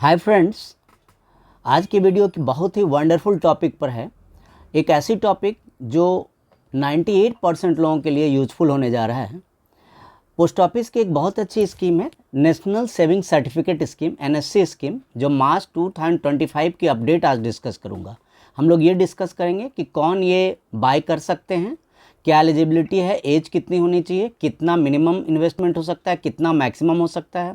Hi friends, आज की video की बहुत ही वंडरफुल टॉपिक पर है। एक ऐसी टॉपिक जो 98% लोगों के लिए यूजफुल होने जा रहा है। पोस्ट ऑफिस की एक बहुत अच्छी स्कीम है, national saving certificate scheme NSC scheme, जो मार्च 2025 की अपडेट आज डिस्कस करूंगा। हम लोग ये डिस्कस करेंगे कि कौन ये बाय कर सकते हैं, क्या एलिजिबिलिटी है, एज कितनी होनी चाहिए, कितना मिनिमम इन्वेस्टमेंट हो सकता है, कितना मैक्सिमम हो सकता है,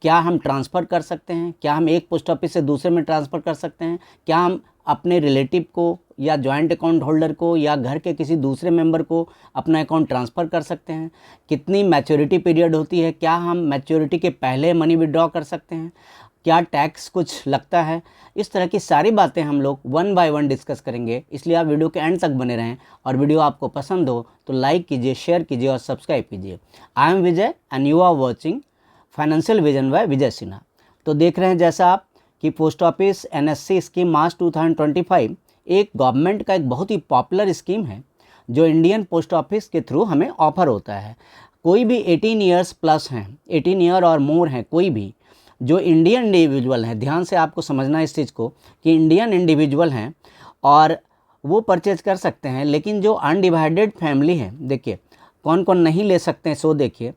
क्या हम ट्रांसफ़र कर सकते हैं, क्या हम एक पोस्ट ऑफिस से दूसरे में ट्रांसफ़र कर सकते हैं, क्या हम अपने रिलेटिव को या जॉइंट अकाउंट होल्डर को या घर के किसी दूसरे मेंबर को अपना अकाउंट ट्रांसफ़र कर सकते हैं, कितनी मैच्योरिटी पीरियड होती है, क्या हम मैच्योरिटी के पहले मनी विड्रॉ कर सकते हैं, क्या टैक्स कुछ लगता है। इस तरह की सारी बातें हम लोग वन बाय वन डिस्कस करेंगे, इसलिए आप वीडियो के एंड तक बने रहें। और वीडियो आपको पसंद हो तो लाइक कीजिए, शेयर कीजिए और सब्सक्राइब कीजिए। I am Vijay and you are watching financial vision by Vijay Sinha. तो देख रहे हैं जैसा आप कि post office NSC scheme March 2025 एक गवर्नमेंट का एक बहुत ही पॉपुलर स्कीम है जो इंडियन पोस्ट ऑफिस के थ्रू हमें ऑफर होता है। कोई भी 18 ईयर्स प्लस हैं, 18 ईयर और मोर हैं, कोई भी जो इंडियन इंडिविजुअल हैं, ध्यान से आपको समझना है इस चीज़ को कि इंडियन इंडिविजुअल हैं और वो परचेज कर सकते हैं। लेकिन जो अनडिवाइडेड फैमिली है, देखिए कौन कौन नहीं ले सकते हैं, सो देखिए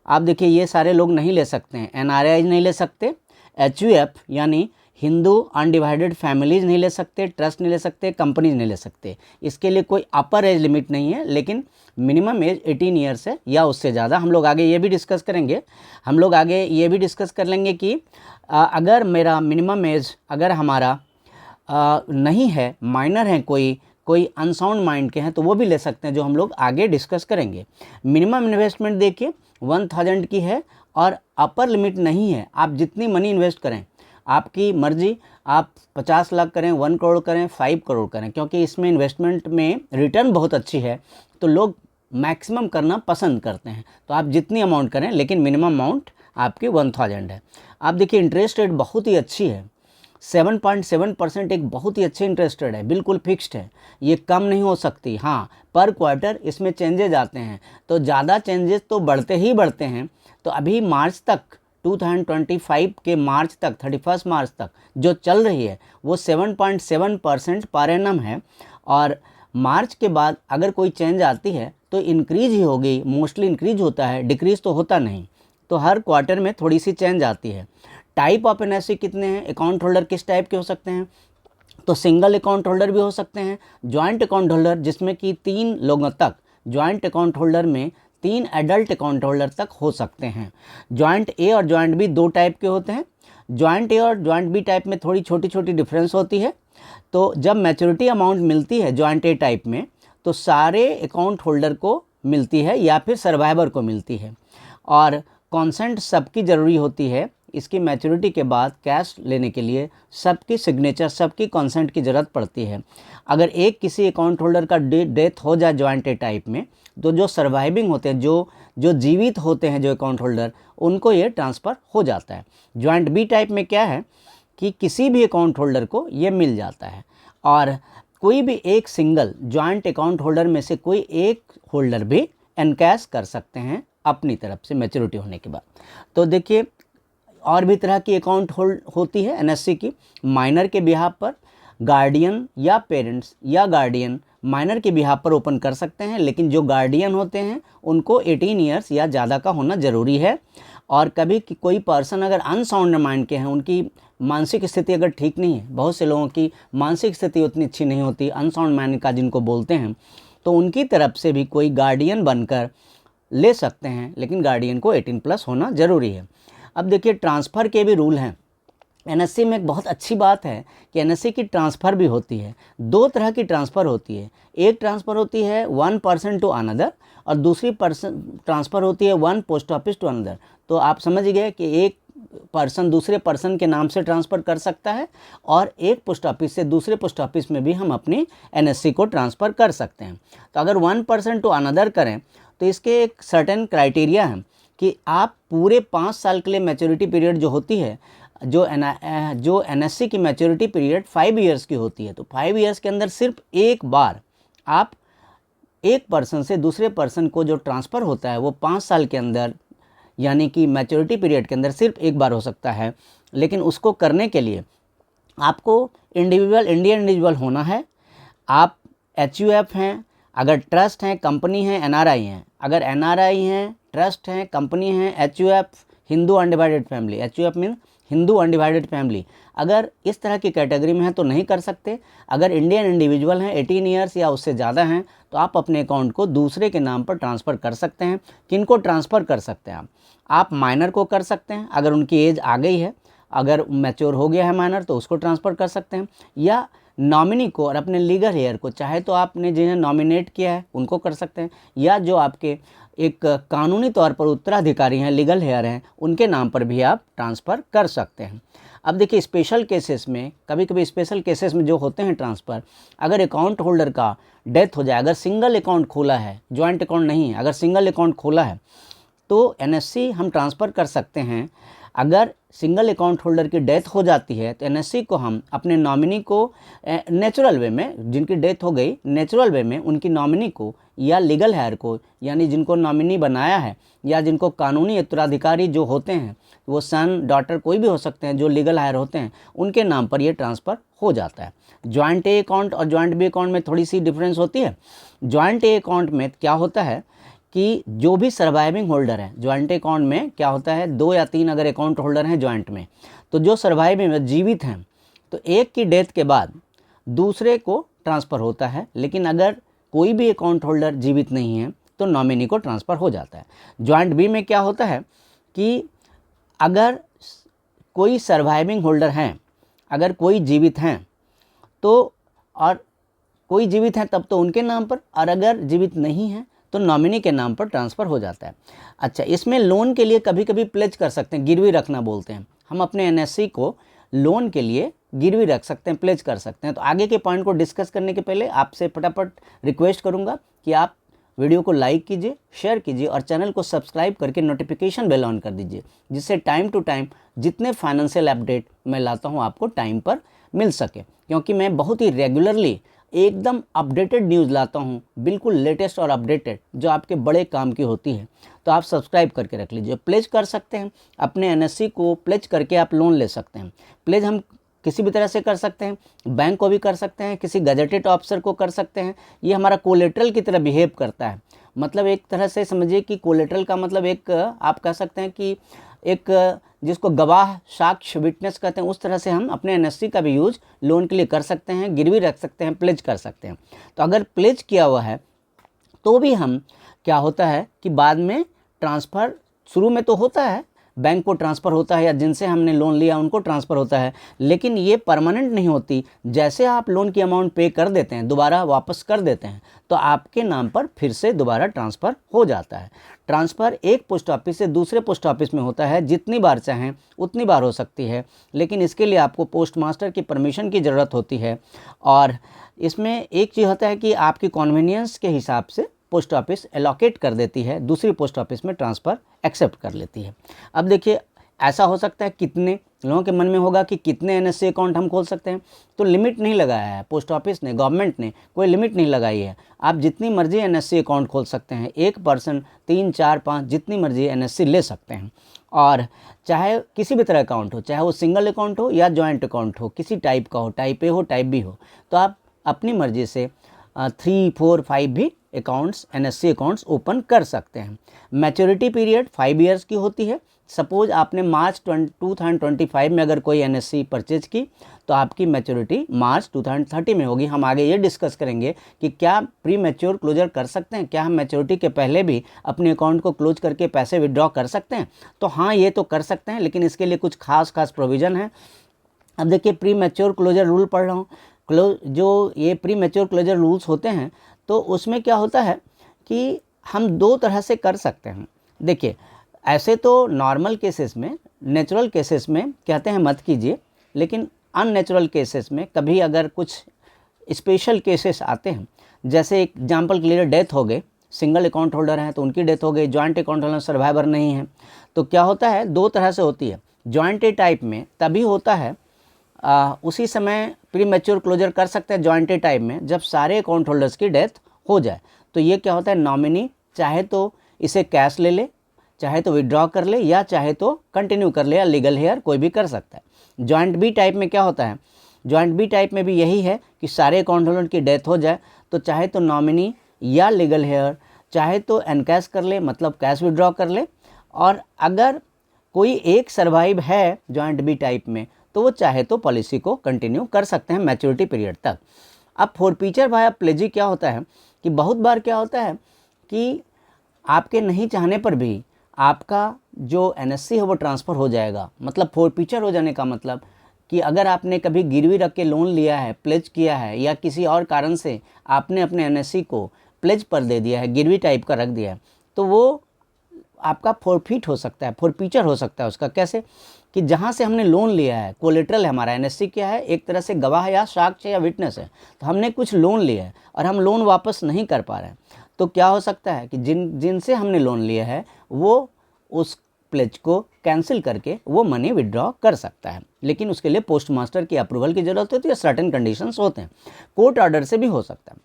आप, देखिए ये सारे लोग नहीं ले सकते हैं। एनआरआई नहीं ले सकते, एचयूएफ यानी हिंदू अनडिवाइडेड फैमिलीज नहीं ले सकते, ट्रस्ट नहीं ले सकते, कंपनीज नहीं ले सकते। इसके लिए कोई अपर एज लिमिट नहीं है, लेकिन मिनिमम एज 18 ईयर्स है या उससे ज़्यादा। हम लोग आगे ये भी डिस्कस करेंगे, हम लोग आगे ये भी डिस्कस कर लेंगे कि अगर मेरा मिनिमम एज अगर हमारा नहीं है, माइनर है, कोई अनसाउंड माइंड के हैं, तो वो भी ले सकते हैं, जो हम लोग आगे डिस्कस करेंगे। मिनिमम इन्वेस्टमेंट देखिए 1000 की है और अपर लिमिट नहीं है। आप जितनी मनी इन्वेस्ट करें, आपकी मर्जी, आप 50 लाख करें, 1 करोड़ करें, 5 करोड़ करें, क्योंकि इसमें इन्वेस्टमेंट में रिटर्न बहुत अच्छी है तो लोग मैक्सिमम करना पसंद करते हैं। तो आप जितनी अमाउंट करें, लेकिन मिनिमम अमाउंट आपकी 1000 है। आप देखिए इंटरेस्ट रेट बहुत ही अच्छी है, 7.7% एक बहुत ही अच्छे इंटरेस्ट रेट है, बिल्कुल फिक्स्ड है, ये कम नहीं हो सकती। हाँ, पर क्वार्टर इसमें चेंजेज आते हैं, तो ज़्यादा चेंजेस तो बढ़ते ही बढ़ते हैं। तो अभी मार्च तक 2025 के मार्च तक 31 मार्च तक जो चल रही है वो 7.7% पर एनम है। और मार्च के बाद अगर कोई चेंज आती है तो इंक्रीज ही होगी, मोस्टली इंक्रीज होता है, डिक्रीज तो होता नहीं। तो हर क्वार्टर में थोड़ी सी चेंज आती है। टाइप ऑफ एनएससी कितने हैं, अकाउंट होल्डर किस टाइप के हो सकते हैं, तो सिंगल अकाउंट होल्डर भी हो सकते हैं, जॉइंट अकाउंट होल्डर जिसमें कि 3 लोगों तक, जॉइंट अकाउंट होल्डर में 3 एडल्ट अकाउंट होल्डर तक हो सकते हैं। जॉइंट ए और जॉइंट बी 2 टाइप के होते हैं। जॉइंट ए और जॉइंट बी टाइप में थोड़ी छोटी छोटी डिफरेंस होती है। तो जब मैच्योरिटी अमाउंट मिलती है जॉइंट ए टाइप में, तो सारे अकाउंट होल्डर को मिलती है या फिर सर्वाइवर को मिलती है, और कॉन्सेंट सबकी ज़रूरी होती है। इसकी मैच्योरिटी के बाद कैश लेने के लिए सबकी सिग्नेचर, सबकी कंसेंट की ज़रूरत पड़ती है। अगर एक किसी अकाउंट होल्डर का डेथ हो जाए जॉइंट ए टाइप में, तो जो सर्वाइविंग होते हैं, जो जीवित होते हैं जो अकाउंट होल्डर, उनको ये ट्रांसफ़र हो जाता है। जॉइंट बी टाइप में क्या है कि किसी भी अकाउंट होल्डर को ये मिल जाता है, और कोई भी एक सिंगल जॉइंट अकाउंट होल्डर में से कोई एक होल्डर भी एनकैश कर सकते हैं अपनी तरफ से मैच्योरिटी होने के बाद। तो देखिए और भी तरह की अकाउंट होल्ड होती है एनएससी की। माइनर के बिहाफ पर गार्डियन या पेरेंट्स या गार्डियन माइनर के बिहाफ पर ओपन कर सकते हैं, लेकिन जो गार्डियन होते हैं उनको 18 ईयर्स या ज़्यादा का होना ज़रूरी है। और कभी कोई पर्सन अगर अनसाउंड माइंड के हैं, उनकी मानसिक स्थिति अगर ठीक नहीं है, बहुत से लोगों की मानसिक स्थिति उतनी अच्छी नहीं होती, अनसाउंड माइंड का जिनको बोलते हैं, तो उनकी तरफ से भी कोई गार्डियन बनकर ले सकते हैं, लेकिन गार्डियन को 18+ होना ज़रूरी है। अब देखिए ट्रांसफ़र के भी रूल हैं एनएससी में। एक बहुत अच्छी बात है कि एनएससी की ट्रांसफ़र भी होती है, 2 तरह की ट्रांसफ़र होती है। एक ट्रांसफ़र होती है 1 पर्सन टू अनदर, और दूसरी ट्रांसफ़र होती है 1 पोस्ट ऑफिस टू अनदर। तो आप समझ गए कि एक पर्सन दूसरे पर्सन के नाम से ट्रांसफ़र कर सकता है, और एक पोस्ट ऑफिस से दूसरे पोस्ट ऑफिस में भी हम अपनी एनएससी को ट्रांसफ़र कर सकते हैं। तो अगर 1 पर्सन टू अनदर करें तो इसके एक सर्टेन क्राइटेरिया है कि आप पूरे 5 साल के लिए मैच्योरिटी पीरियड जो होती है, जो एनएससी की मैच्योरिटी पीरियड 5 ईयर्स की होती है, तो 5 ईयर्स के अंदर सिर्फ एक बार आप एक पर्सन से दूसरे पर्सन को जो ट्रांसफ़र होता है वो 5 साल के अंदर, यानी कि मैच्योरिटी पीरियड के अंदर सिर्फ एक बार हो सकता है। लेकिन उसको करने के लिए आपको इंडिविजुअल इंडियन इंडिविजुअल होना है। आप HUF हैं, अगर ट्रस्ट हैं, कंपनी है, NRI हैं। अगर NRI हैं, ट्रस्ट हैं, कंपनी है, HUF Hindu undivided family, HUF mean Hindu undivided family, अगर इस तरह की कैटेगरी में हैं तो नहीं कर सकते। अगर इंडियन इंडिविजुअल हैं, 18 ईयर्स या उससे ज़्यादा हैं, तो आप अपने अकाउंट को दूसरे के नाम पर ट्रांसफ़र कर सकते हैं। किनको ट्रांसफ़र कर सकते हैं आप माइनर को कर सकते हैं, अगर उनकी एज आ गई है, अगर मैच्योर हो गया है माइनर तो उसको ट्रांसफ़र कर सकते हैं, या नॉमिनी को और अपने लीगल हेयर को, चाहे तो आपने जिन्हें नॉमिनेट किया है उनको कर सकते हैं, या जो आपके एक कानूनी तौर पर उत्तराधिकारी हैं, लीगल हेयर हैं, उनके नाम पर भी आप ट्रांसफ़र कर सकते हैं। अब देखिए स्पेशल केसेस में, कभी कभी स्पेशल केसेस में जो होते हैं ट्रांसफ़र, अगर अकाउंट होल्डर का डेथ हो जाए, अगर सिंगल अकाउंट खोला है, जॉइंट अकाउंट नहीं है, अगर सिंगल अकाउंट खोला है तो NSC हम ट्रांसफ़र कर सकते हैं। अगर सिंगल अकाउंट होल्डर की डेथ हो जाती है तो NSC को हम अपने नॉमिनी को नेचुरल वे में, जिनकी डेथ हो गई नेचुरल वे में, उनकी नॉमिनी को या लीगल हेयर को, यानी जिनको नॉमिनी बनाया है या जिनको कानूनी उत्तराधिकारी जो होते हैं, वो सन डॉटर कोई भी हो सकते हैं, जो लीगल हेयर होते हैं, उनके नाम पर ये ट्रांसफ़र हो जाता है। जॉइंट ए अकाउंट और जॉइंट बी अकाउंट में थोड़ी सी डिफरेंस होती है। जॉइंट ए अकाउंट में क्या होता है कि जो भी सर्वाइविंग होल्डर है, जॉइंट अकाउंट में क्या होता है, 2 या 3 अगर अकाउंट होल्डर हैं जॉइंट में, तो जो सर्वाइविंग में जीवित हैं तो एक की डेथ के बाद दूसरे को ट्रांसफ़र होता है, लेकिन अगर कोई भी अकाउंट होल्डर जीवित नहीं है तो नॉमिनी को ट्रांसफ़र हो जाता है। जॉइंट बी में क्या होता है कि अगर कोई सर्वाइविंग होल्डर हैं, अगर कोई जीवित हैं तो, और कोई जीवित हैं तब तो उनके नाम पर, और अगर जीवित नहीं हैं तो नॉमिनी के नाम पर ट्रांसफ़र हो जाता है। अच्छा, इसमें लोन के लिए कभी कभी प्लेज कर सकते हैं, गिरवी रखना बोलते हैं, हम अपने NSC को लोन के लिए गिरवी रख सकते हैं, प्लेज कर सकते हैं। तो आगे के पॉइंट को डिस्कस करने के पहले आपसे फटाफट रिक्वेस्ट करूंगा कि आप वीडियो को लाइक कीजिए, शेयर कीजिए और चैनल को सब्सक्राइब करके नोटिफिकेशन बेल ऑन कर दीजिए, जिससे टाइम टू टाइम जितने फाइनेंशियल अपडेट मैं लाता हूँ आपको टाइम पर मिल सके, क्योंकि मैं बहुत ही रेगुलरली एकदम अपडेटेड न्यूज़ लाता हूँ, बिल्कुल लेटेस्ट और अपडेटेड, जो आपके बड़े काम की होती है। तो आप सब्सक्राइब करके रख लीजिए। प्लेज कर सकते हैं, अपने NSC को प्लेज करके आप लोन ले सकते हैं। प्लेज हम किसी भी तरह से कर सकते हैं, बैंक को भी कर सकते हैं, किसी गजेटेड ऑफिसर को कर सकते हैं। ये हमारा कोलेटरल की तरह बिहेव करता है, मतलब एक तरह से समझिए कि कोलेटरल का मतलब एक, आप कह सकते हैं कि एक, जिसको गवाह, साक्ष्य, विटनेस कहते हैं, उस तरह से हम अपने NSC का भी यूज लोन के लिए कर सकते हैं, गिरवी रख सकते हैं, प्लेज कर सकते हैं। तो अगर प्लेज किया हुआ है तो भी हम, क्या होता है कि बाद में ट्रांसफ़र शुरू में तो होता है, बैंक को ट्रांसफ़र होता है या जिनसे हमने लोन लिया उनको ट्रांसफ़र होता है, लेकिन ये परमानेंट नहीं होती। जैसे आप लोन की अमाउंट पे कर देते हैं, दोबारा वापस कर देते हैं, तो आपके नाम पर फिर से दोबारा ट्रांसफ़र हो जाता है। ट्रांसफ़र एक पोस्ट ऑफिस से दूसरे पोस्ट ऑफिस में होता है, जितनी बार चाहें उतनी बार हो सकती है, लेकिन इसके लिए आपको पोस्ट मास्टर की परमिशन की ज़रूरत होती है। और इसमें एक चीज़ होता है कि आपकी कन्वीनियंस के हिसाब से पोस्ट ऑफिस एलोकेट कर देती है, दूसरी पोस्ट ऑफिस में ट्रांसफ़र एक्सेप्ट कर लेती है। अब देखिए, ऐसा हो सकता है कितने लोगों के मन में होगा कि कितने NSC अकाउंट हम खोल सकते हैं, तो लिमिट नहीं लगाया है पोस्ट ऑफिस ने, गवर्नमेंट ने कोई लिमिट नहीं लगाई है। आप जितनी मर्जी NSC अकाउंट खोल सकते हैं, 1 पर्सन 3, 4, 5 जितनी मर्जी NSC ले सकते हैं। और चाहे किसी भी तरह अकाउंट हो, चाहे वो सिंगल अकाउंट हो या जॉइंट अकाउंट हो, किसी टाइप का हो, टाइप ए हो, टाइप बी हो, तो आप अपनी मर्जी से 3, 4, 5 भी अकाउंट्स, NSC अकाउंट्स ओपन कर सकते हैं। मैच्योरिटी पीरियड 5 ईयर्स की होती है। सपोज आपने मार्च 2025 में अगर कोई NSC परचेज की, तो आपकी मैच्योरिटी मार्च 2030 में होगी। हम आगे ये डिस्कस करेंगे कि क्या प्री मैच्योर क्लोजर कर सकते हैं, क्या हम मैच्योरिटी के पहले भी अपने अकाउंट को क्लोज करके पैसे विड्रॉ कर सकते हैं। तो हाँ, ये तो कर सकते हैं, लेकिन इसके लिए कुछ खास प्रोविज़न है। अब देखिए, प्री मैच्योर क्लोजर रूल पढ़ रहा हूँ। जो ये प्री मैच्योर क्लोजर रूल्स होते हैं, तो उसमें क्या होता है कि हम 2 तरह से कर सकते हैं। देखिए, ऐसे तो नॉर्मल केसेस में, नेचुरल केसेस में कहते हैं मत कीजिए, लेकिन अननेचुरल केसेस में कभी अगर कुछ स्पेशल केसेस आते हैं, जैसे एग्जाम्पल के लिए डेथ हो गए, सिंगल अकाउंट होल्डर हैं तो उनकी डेथ हो गई, जॉइंट अकाउंट होल्डर सर्वाइवर नहीं है, तो क्या होता है, 2 तरह से होती है। जॉइंट ए टाइप में तभी होता है, उसी समय प्री मैच्योर क्लोजर कर सकते हैं जॉइंट ए टाइप में, जब सारे अकाउंट होल्डर्स की डेथ हो जाए। तो ये क्या होता है, नॉमिनी चाहे तो इसे कैश ले ले, चाहे तो विड्रॉ कर ले या चाहे तो कंटिन्यू कर ले, या लीगल हेयर कोई भी कर सकता है। जॉइंट बी टाइप में क्या होता है, जॉइंट बी टाइप में भी यही है कि सारे अकाउंट होल्डर की डेथ हो जाए तो चाहे तो नॉमिनी या लीगल हेयर चाहे तो एनकैश कर ले, मतलब कैश विड्रॉ कर ले, और अगर कोई एक सर्वाइव है जॉइंट बी टाइप में तो वो चाहे तो पॉलिसी को कंटिन्यू कर सकते हैं मैच्योरिटी पीरियड तक। अब फोरफीचर वाया प्लेजी क्या होता है कि बहुत बार क्या होता है कि आपके नहीं चाहने पर भी आपका जो एनएससी है वो ट्रांसफ़र हो जाएगा। मतलब फोरफीचर हो जाने का मतलब कि अगर आपने कभी गिरवी रख के लोन लिया है, प्लेज किया है, या किसी और कारण से आपने अपने एनएससी को प्लेज पर दे दिया है, गिरवी टाइप का रख दिया है, तो वो आपका फोरफीट हो सकता है, फोरफीचर हो सकता है उसका। कैसे कि जहाँ से हमने लोन लिया है, कोलेटरल है हमारा, एनएससी क्या है, एक तरह से गवाह या साक्ष्य या विटनेस है, तो हमने कुछ लोन लिया है और हम लोन वापस नहीं कर पा रहे हैं, तो क्या हो सकता है कि जिनसे हमने लोन लिया है वो उस प्लेज को कैंसिल करके वो मनी विड्रॉ कर सकता है। लेकिन उसके लिए पोस्ट मास्टर की अप्रूवल की ज़रूरत होती है, सर्टेन कंडीशंस होते हैं। कोर्ट ऑर्डर से भी हो सकता है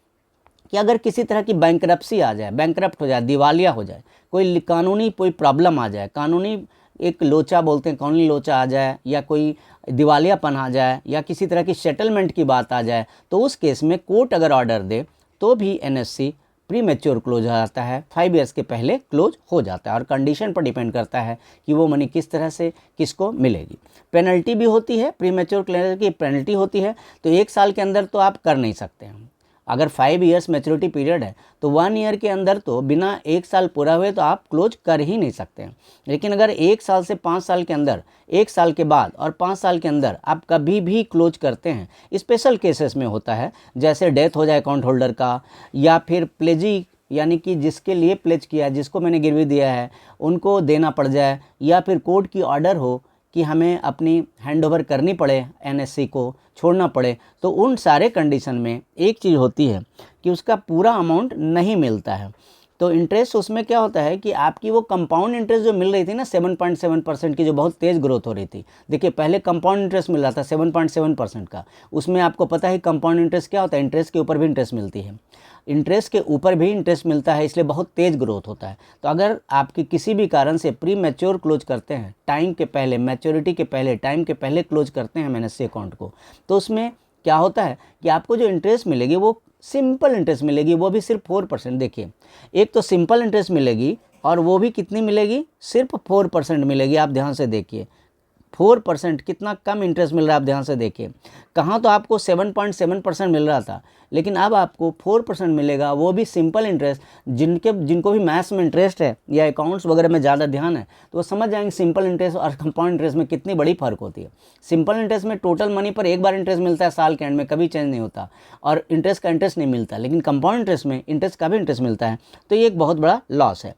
कि अगर किसी तरह की बैंकरप्सी आ जाए, बैंकरप्ट हो जाए, दिवालिया हो जाए, कोई कानूनी कोई प्रॉब्लम आ जाए, कानूनी एक लोचा बोलते हैं, कानूनी लोचा आ जाए, या कोई दिवालियापन आ जाए, या किसी तरह की सेटलमेंट की बात आ जाए, तो उस केस में कोर्ट अगर ऑर्डर दे तो भी एनएससी प्री मैच्योर क्लोज हो जाता है, 5 ईयर्स के पहले क्लोज हो जाता है। और कंडीशन पर डिपेंड करता है कि वो मनी किस तरह से किसको मिलेगी। पेनल्टी भी होती है, प्री मैच्योर क्लोज की पेनल्टी होती है, तो 1 साल के अंदर तो आप कर नहीं सकते हैं। अगर 5 ईयर्स मैच्योरिटी पीरियड है तो 1 ईयर के अंदर तो बिना 1 साल पूरा हुए तो आप क्लोज कर ही नहीं सकते हैं। लेकिन अगर 1 साल से 5 साल के अंदर, 1 साल के बाद और 5 साल के अंदर आप कभी भी क्लोज करते हैं, स्पेशल केसेस में होता है, जैसे डेथ हो जाए अकाउंट होल्डर का, या फिर प्लेजी यानी कि जिसके लिए प्लेज किया है, जिसको मैंने गिरवी दिया है, उनको देना पड़ जाए, या फिर कोर्ट की ऑर्डर हो कि हमें अपनी हैंडओवर करनी पड़े, एनएससी को छोड़ना पड़े, तो उन सारे कंडीशन में एक चीज़ होती है कि उसका पूरा अमाउंट नहीं मिलता है। तो इंटरेस्ट उसमें क्या होता है कि आपकी वो कंपाउंड इंटरेस्ट जो मिल रही थी ना 7.7% की, जो बहुत तेज़ ग्रोथ हो रही थी। देखिए पहले कंपाउंड इंटरेस्ट मिल रहा था 7.7% का, उसमें आपको पता है कंपाउंड इंटरेस्ट क्या होता है, इंटरेस्ट के ऊपर भी इंटरेस्ट मिलती है, इंटरेस्ट के ऊपर भी इंटरेस्ट मिलता है, इसलिए बहुत तेज़ ग्रोथ होता है। तो अगर आपकी किसी भी कारण से प्री मैच्योर क्लोज करते हैं, टाइम के पहले, मैच्योरिटी के पहले, टाइम के पहले क्लोज करते हैं एनएससी अकाउंट को, तो उसमें क्या होता है कि आपको जो इंटरेस्ट मिलेगी वो सिंपल इंटरेस्ट मिलेगी, वो भी सिर्फ 4%। देखिए एक तो सिंपल इंटरेस्ट मिलेगी और वो भी कितनी मिलेगी, सिर्फ 4% मिलेगी। आप ध्यान से देखिए 4%, कितना कम इंटरेस्ट मिल रहा है, आप ध्यान से देखिए। कहाँ तो आपको 7.7% मिल रहा था, लेकिन अब आपको 4% मिलेगा, वो भी सिंपल इंटरेस्ट। जिनको भी मैथ्स में इंटरेस्ट है या अकाउंट्स वगैरह में ज़्यादा ध्यान है तो वो समझ जाएंगे सिंपल इंटरेस्ट और कंपाउंड इंटरेस्ट में कितनी बड़ी फ़र्क होती है। सिंपल इंटरेस्ट में टोटल मनी पर एक बार इंटरेस्ट मिलता है, साल के एंड में कभी चेंज नहीं होता, और इंटरेस्ट का इंटरेस्ट नहीं मिलता। लेकिन कंपाउंड इंटरेस्ट में इंटरेस्ट का भी इंटरेस्ट मिलता है, तो ये एक बहुत बड़ा लॉस है।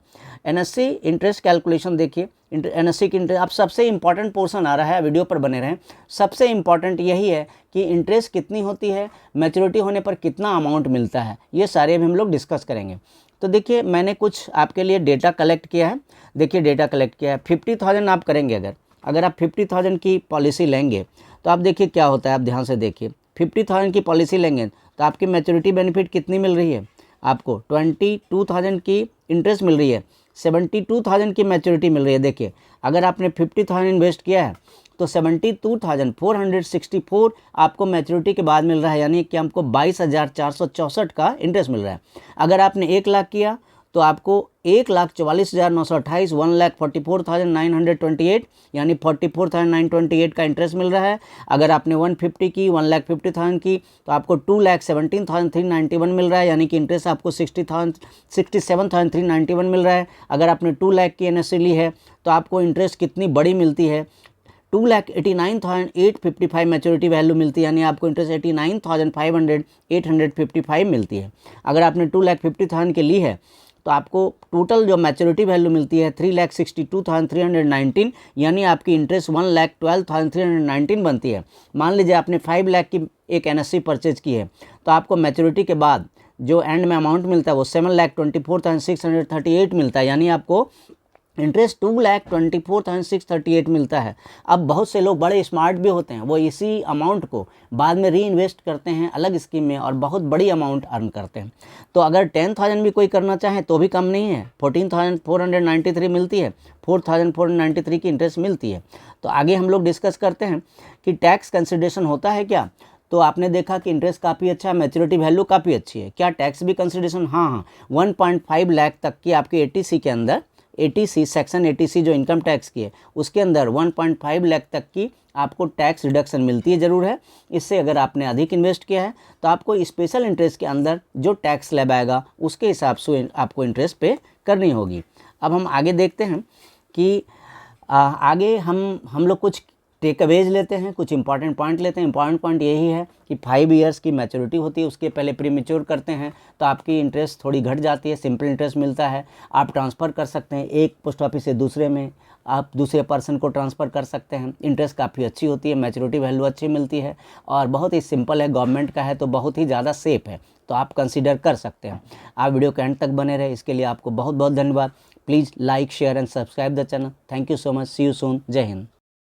एनएससी इंटरेस्ट कैलकुलेशन देखिए, एनएससी की इंटरेस्ट, अब सबसे इंपॉर्टेंट पोर्शन आ रहा है, वीडियो पर बने रहें। सबसे इंपॉर्टेंट यही है कि इंटरेस्ट कितनी होती है, मैच्योरिटी होने पर कितना अमाउंट मिलता है, ये सारे भी हम लोग डिस्कस करेंगे। तो देखिए मैंने कुछ आपके लिए डेटा कलेक्ट किया है। देखिए डेटा कलेक्ट किया है, 50,000 आप करेंगे, अगर आप 50,000 की पॉलिसी लेंगे तो आप देखिए क्या होता है, आप ध्यान से देखिए। 50,000 की पॉलिसी लेंगे तो आपकी मैच्योरिटी बेनिफिट कितनी मिल रही है, आपको 22,000 की इंटरेस्ट मिल रही है, 72,000 की मैच्योरिटी मिल रही है। देखिए अगर आपने 50,000 इन्वेस्ट किया है तो 72,464 आपको मैच्योरिटी के बाद मिल रहा है, यानी कि हमको 22,464 का इंटरेस्ट मिल रहा है। अगर आपने 1 लाख किया तो आपको 1,44,928, 1,44,928 यानी 44,928 का इंटरेस्ट मिल रहा है। अगर आपने 150 की, 1,50,000 की तो आपको 2,17,391 मिल रहा है, यानी कि इंटरेस्ट आपको 67,391 मिल रहा है। अगर आपने 2 लाख की एनएससी ली है तो आपको इंटरेस्ट कितनी बड़ी मिलती है, 2,89,855 मैच्योरिटी वैल्यू मिलती है, यानी आपको इंटरेस्ट 89,500 मिलती है। अगर आपने 2,50,000 की ली है तो आपको टोटल जो मैच्योरिटी वैल्यू मिलती है 3,62,319, यानी आपकी इंटरेस्ट 1,12,319 बनती है। मान लीजिए आपने 5 लाख की एक एनएससी परचेज की है तो आपको मैच्योरिटी के बाद जो एंड में अमाउंट मिलता है वो 7,24,638 मिलता है, यानी आपको इंटरेस्ट 2,24,638 मिलता है। अब बहुत से लोग बड़े स्मार्ट भी होते हैं, वो इसी अमाउंट को बाद में री इन्वेस्ट करते हैं अलग स्कीम में और बहुत बड़ी अमाउंट अर्न करते हैं। तो अगर 10,000 भी कोई करना चाहे तो भी कम नहीं है, 14,493 मिलती है, 4,493 की इंटरेस्ट मिलती है। तो आगे हम लोग डिस्कस करते हैं कि टैक्स कंसिडरेशन होता है क्या। तो आपने देखा कि इंटरेस्ट काफ़ी अच्छा है, मैच्योरिटी वैल्यू काफ़ी अच्छी है, क्या टैक्स भी कंसिडरेशन? हाँ, 1.5 लाख तक की आपकी ATC के अंदर, ATC सेक्शन 80C जो इनकम टैक्स की है उसके अंदर 1.5 लाख तक की आपको टैक्स रिडक्शन मिलती है, ज़रूर है। इससे अगर आपने अधिक इन्वेस्ट किया है तो आपको स्पेशल इंटरेस्ट के अंदर जो टैक्स स्लैब आएगा उसके हिसाब से आपको इंटरेस्ट पे करनी होगी। अब हम आगे देखते हैं कि आगे हम लोग कुछ टेक अवेज लेते हैं, कुछ इंपॉर्टेंट पॉइंट लेते हैं। इंपॉर्टेंट पॉइंट यही है कि 5 इयर्स की मैच्योरिटी होती है, उसके पहले प्रीमेच्योर करते हैं तो आपकी इंटरेस्ट थोड़ी घट जाती है, सिंपल इंटरेस्ट मिलता है। आप ट्रांसफ़र कर सकते हैं एक पोस्ट ऑफिस से दूसरे में, आप दूसरे पर्सन को ट्रांसफ़र कर सकते हैं। इंटरेस्ट काफ़ी अच्छी होती है, मैच्योरिटी वैल्यू अच्छी मिलती है और बहुत ही सिंपल है, गवर्नमेंट का है तो बहुत ही ज़्यादा सेफ है, तो आप कंसीडर कर सकते हैं। आप वीडियो के एंड तक बने रहे, इसके लिए आपको बहुत बहुत धन्यवाद। Please like, share and subscribe the channel. Thank you so much. See you soon. जय हिंद।